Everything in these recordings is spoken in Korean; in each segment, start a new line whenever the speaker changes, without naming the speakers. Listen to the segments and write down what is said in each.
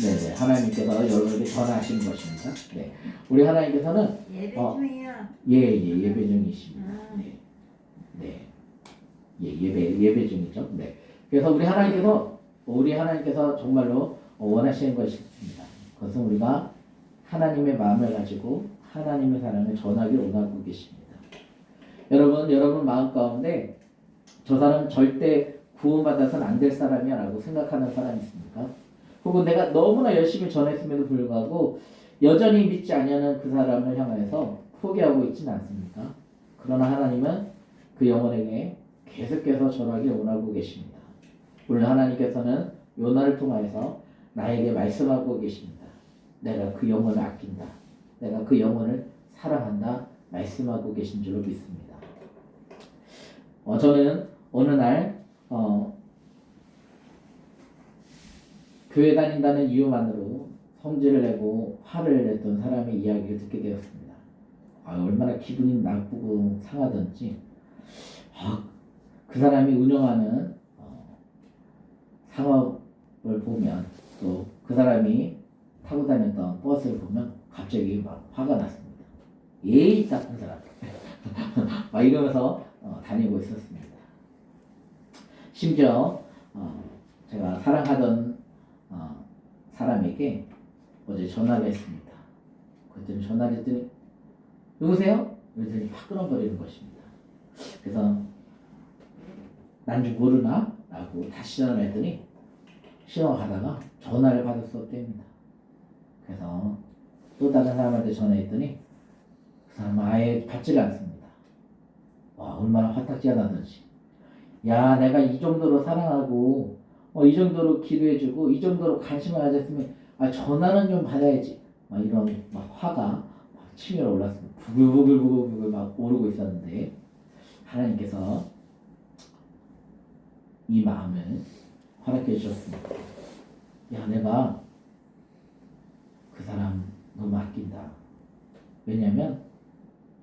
네네, 하나님께서 여러분에게 전하신 것입니다. 네, 우리 하나님께서는
예배 중이요.
예배 중이십니다. 네, 네, 예배 중이죠. 네, 그래서 우리 하나님께서 정말로 원하시는 것이 있습니다. 그것은 우리가 하나님의 마음을 가지고 하나님의 사랑을 전하기를 원하고 계십니다. 여러분 마음 가운데 저 사람 절대 구원받아서는 안 될 사람이야 라고 생각하는 사람이 있습니까? 혹은 내가 너무나 열심히 전했음에도 불구하고 여전히 믿지 아니하는 그 사람을 향해서 포기하고 있지는 않습니까? 그러나 하나님은 그 영혼에게 계속해서 전하기를 원하고 계십니다. 오늘 하나님께서는 요나를 통하여서 나에게 말씀하고 계십니다. 내가 그 영혼을 아낀다. 내가 그 영혼을 사랑한다. 말씀하고 계신 줄로 믿습니다. 저는 어느 날 교회 다닌다는 이유만으로 성질을 내고 화를 냈던 사람의 이야기를 듣게 되었습니다. 얼마나 기분이 나쁘고 상하던지 그 사람이 운영하는 상업을 보면 또 그 사람이 타고 다녔던 버스를 보면 갑자기 막 화가 났습니다. 예의 나쁜 사람 막 이러면서 다니고 있었습니다. 심지어 제가 사랑하던 사람에게 어제 전화를 했습니다. 그랬더니 전화를 했더니 누구세요? 그랬더니 확 끊어버리는 것입니다. 그래서 난 줄 모르나? 라고 다시 전화를 했더니 신호가 가다가 전화를 받을 수 없답니다. 그래서 또 다른 사람한테 전화했더니 그 사람은 아예 받지를 않습니다. 얼마나 화딱지가 나든지. 야, 내가 이 정도로 사랑하고 이 정도로 기도해주고 이 정도로 관심을 가졌으면 전화는 좀 받아야지. 이런 화가 치밀어 올랐습니다. 부글부글 막 오르고 있었는데 하나님께서 이 마음을 허락해 주셨습니다. 야, 내가 그 사람 너무 아낀다. 왜냐하면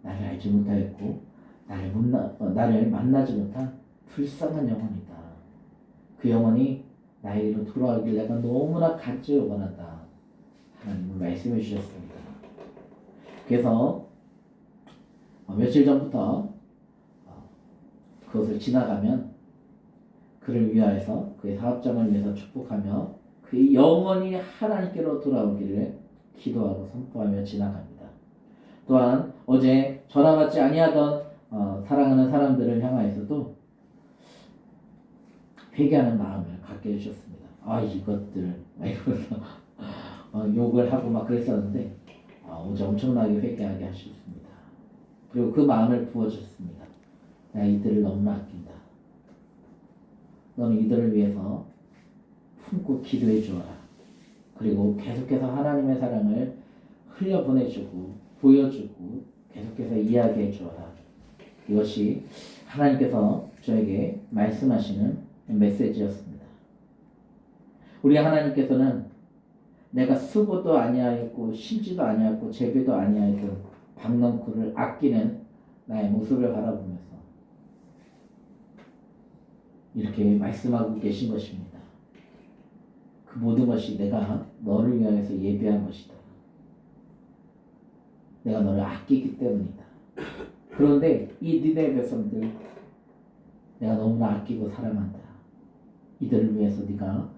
나를 알지 못하였고 나를 만나지 못한 불쌍한 영혼이다. 그 영혼이 나에게로 돌아오길 내가 너무나 간절히 원한다. 하나님은 말씀해 주셨습니다. 그래서 며칠 전부터 그것을 지나가면 그를 위하여서 그의 사업장을 위해서 축복하며 그의 영혼이 하나님께로 돌아오기를 기도하고 선포하며 지나갑니다. 또한 어제 전화 받지 아니하던 사랑하는 사람들을 향하여서도 회개하는 마음을 갖게 해주셨습니다. 이것들 이러면서 욕을 하고 막 그랬었는데 어제 엄청나게 회개하게 하셨습니다. 그리고 그 마음을 부어주셨습니다. 내가 이들을 너무나 아낀다. 너는 이들을 위해서 품고 기도해 주어라. 그리고 계속해서 하나님의 사랑을 흘려보내주고 보여주고 계속해서 이야기해 주어라. 이것이 하나님께서 저에게 말씀하시는 메시지였습니다. 우리 하나님께서는 내가 쓰고도 아니하였고 심지도 아니하였고 재배도 아니하였던 박넝쿨을 아끼는 나의 모습을 바라보면서 이렇게 말씀하고 계신 것입니다. 그 모든 것이 내가 너를 위하여서 예배한 것이다. 내가 너를 아끼기 때문이다. 그런데 이 니네 백성들 내가 너무나 아끼고 사랑한다. 이들을 위해서 네가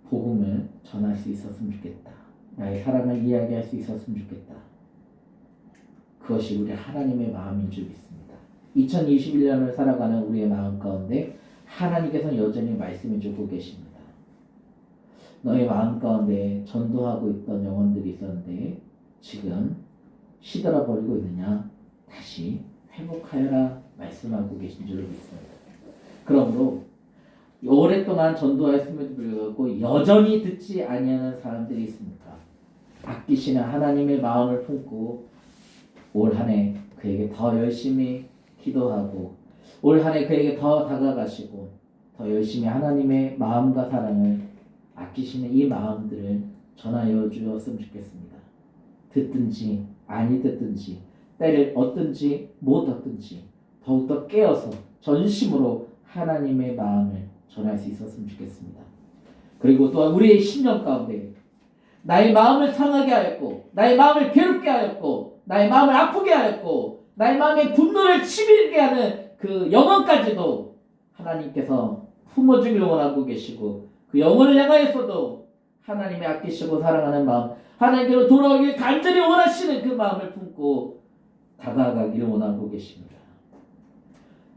복음을 전할 수 있었으면 좋겠다. 나의 사랑을 이야기할 수 있었으면 좋겠다. 그것이 우리 하나님의 마음인 줄 믿습니다. 2021년을 살아가는 우리의 마음 가운데 하나님께서는 여전히 말씀해주고 계십니다. 너의 마음 가운데 전도하고 있던 영혼들이 있었는데 지금 시들어버리고 있느냐? 다시 회복하여라 말씀하고 계신 줄 믿습니다. 그러므로 오랫동안 전도하였음에도 불구하고 여전히 듣지 아니하는 사람들이 있습니까? 아끼시는 하나님의 마음을 품고 올 한 해 그에게 더 열심히 기도하고 올 한 해 그에게 더 다가가시고 더 열심히 하나님의 마음과 사랑을 아끼시는 이 마음들을 전하여 주었으면 좋겠습니다. 듣든지 아니 듣든지 때를 얻든지 못 얻든지 더욱더 깨어서 전심으로 하나님의 마음을 전할 수 있었으면 좋겠습니다. 그리고 또한 우리의 신령 가운데 나의 마음을 상하게 하였고 나의 마음을 괴롭게 하였고 나의 마음을 아프게 하였고 나의 마음에 분노를 치밀게 하는 그 영혼까지도 하나님께서 품어주길 원하고 계시고 그 영혼을 향하여서도 하나님의 아끼시고 사랑하는 마음 하나님께로 돌아오길 간절히 원하시는 그 마음을 품고 다가가기를 원하고 계십니다.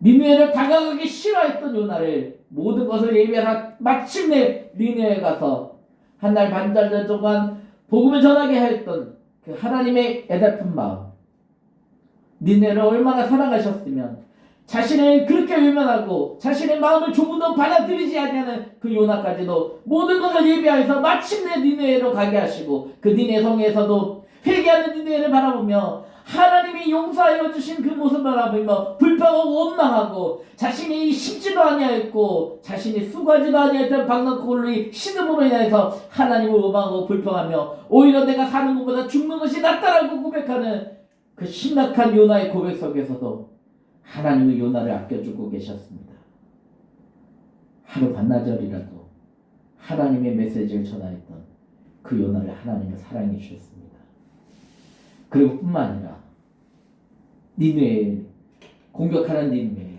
니느웨를 다가가기 싫어했던 요나를 모든 것을 예비하다 마침내 니느웨에 가서 한 날 반절 동안 복음을 전하게 하였던 그 하나님의 애달픈 마음 니느웨를 얼마나 사랑하셨으면 자신을 그렇게 외면하고 자신의 마음을 조금도 받아들이지 아니하는 그 요나까지도 모든 것을 예비하여서 마침내 니느웨로 가게 하시고 그 니느웨 성에서도 회개하는 니느웨를 바라보며 하나님이 용서하여 주신 그 모습을 바라보며 불평하고 원망하고 자신이 심지도 아니하였고 자신이 수고하지도 아니했던 박너콜의 신음으로 인해서 하나님을 원망하고 불평하며 오히려 내가 사는 것보다 죽는 것이 낫다라고 고백하는 그 심각한 요나의 고백 속에서도 하나님의 요나를 아껴주고 계셨습니다. 하루 반나절이라도 하나님의 메시지를 전하였던 그 요나를 하나님은 사랑해 주셨습니다. 그리고 뿐만 아니라 니느웨 공격하는 니느웨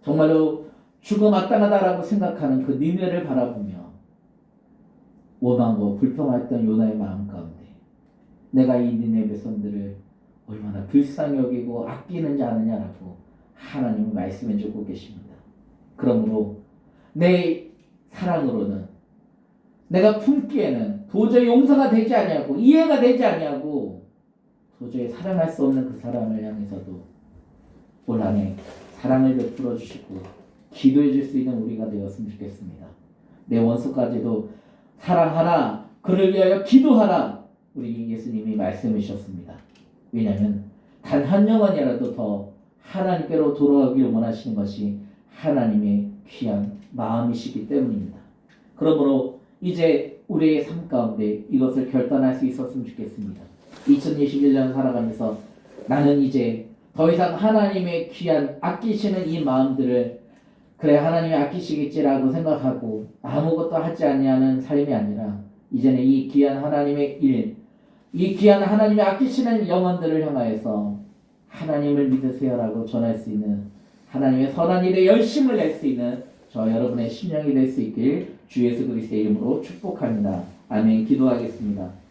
정말로 죽어 마땅하다라고 생각하는 그 니느웨를 바라보며 원망하고 불평했던 요나의 마음 가운데 내가 이 니느웨 백성들을 얼마나 불쌍히 여기고 아끼는지 아느냐라고 하나님은 말씀해 주고 계십니다. 그러므로 내 사랑으로는 내가 품기에는 도저히 용서가 되지 아니하고 이해가 되지 아니하고 도저히 사랑할 수 없는 그 사람을 향해서도 올 한해 사랑을 베풀어 주시고 기도해 줄 수 있는 우리가 되었으면 좋겠습니다. 내 원수까지도 사랑하라, 그를 위하여 기도하라, 우리 예수님이 말씀해 주셨습니다. 왜냐하면 단 한 영혼이라도 더 하나님께로 돌아가길 원하시는 것이 하나님의 귀한 마음이시기 때문입니다. 그러므로 이제 우리의 삶 가운데 이것을 결단할 수 있었으면 좋겠습니다. 2021년 살아가면서 나는 이제 더 이상 하나님의 귀한 아끼시는 이 마음들을 그래 하나님이 아끼시겠지라고 생각하고 아무것도 하지 아니하는 삶이 아니라 이제는 이 귀한 하나님의 일, 이 귀한 하나님이 아끼시는 영혼들을 향하여서 하나님을 믿으세요라고 전할 수 있는 하나님의 선한 일에 열심을 낼 수 있는 저 여러분의 심령이 될 수 있길 주 예수 그리스도의 이름으로 축복합니다. 아멘. 기도하겠습니다.